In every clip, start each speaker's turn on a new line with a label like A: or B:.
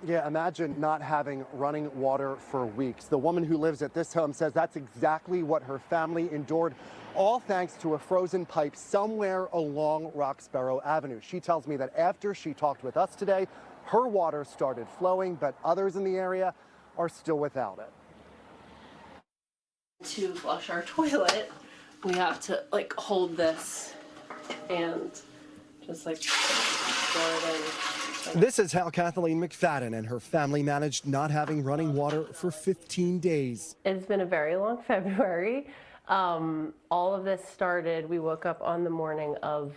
A: Yeah, imagine not having running water for weeks. The woman who lives at this home says that's exactly what her family endured, all thanks to a frozen pipe somewhere along Roxborough Avenue. She tells me that after she talked with us today, her water started flowing, but others in the area are still without it.
B: To flush our toilet, we have to hold this and just pour it in.
A: This is how Kathleen McFadden and her family managed not having running water for 15 days.
B: It's been a very long February. All of this started, we woke up on the morning of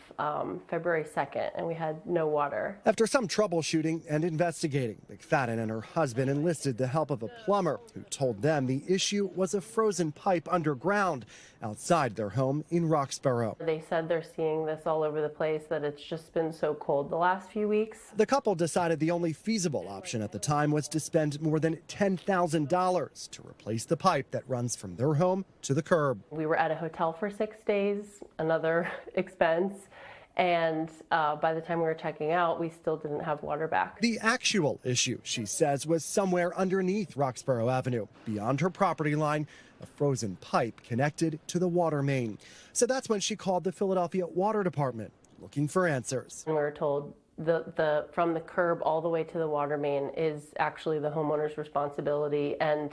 B: February 2nd and we had no water.
A: After some troubleshooting and investigating, McFadden and her husband enlisted the help of a plumber who told them the issue was a frozen pipe underground outside their home in Roxborough.
B: They said they're seeing this all over the place, that it's just been so cold the last few weeks.
A: The couple decided the only feasible option at the time was to spend more than $10,000 to replace the pipe that runs from their home to the curb.
B: We were at a hotel for 6 days, another expense, and by the time we were checking out, we still didn't have water back.
A: The actual issue, she says, was somewhere underneath Roxborough Avenue, beyond her property line, a frozen pipe connected to the water main. So that's when she called the Philadelphia Water Department, looking for answers.
B: And we were told from the curb all the way to the water main is actually the homeowner's responsibility, and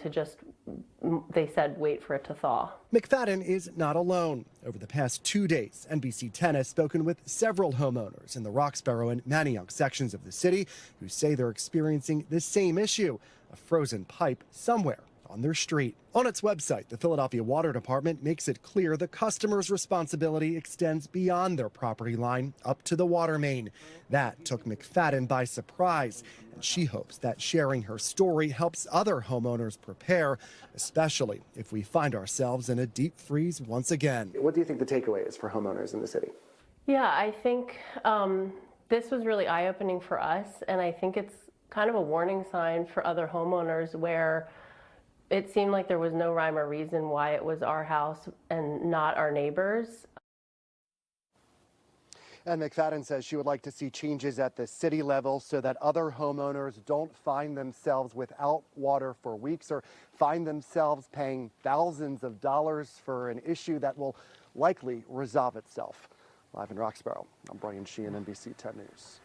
B: they said wait for it to thaw.
A: McFadden is not alone. Over the past 2 days, NBC 10 has spoken with several homeowners in the Roxborough and Manayunk sections of the city who say they're experiencing the same issue, a frozen pipe somewhere on their street. On its website, the Philadelphia Water Department makes it clear the customer's responsibility extends beyond their property line up to the water main. That took McFadden by surprise, and she hopes that sharing her story helps other homeowners prepare, especially if we find ourselves in a deep freeze once again. What do you think the takeaway is for homeowners in the city?
B: Yeah, I think this was really eye-opening for us, and I think it's kind of a warning sign for other homeowners where it seemed like there was no rhyme or reason why it was our house and not our neighbors.
A: And McFadden says she would like to see changes at the city level so that other homeowners don't find themselves without water for weeks or find themselves paying thousands of dollars for an issue that will likely resolve itself. Live in Roxborough, I'm Sheehan, NBC 10 News.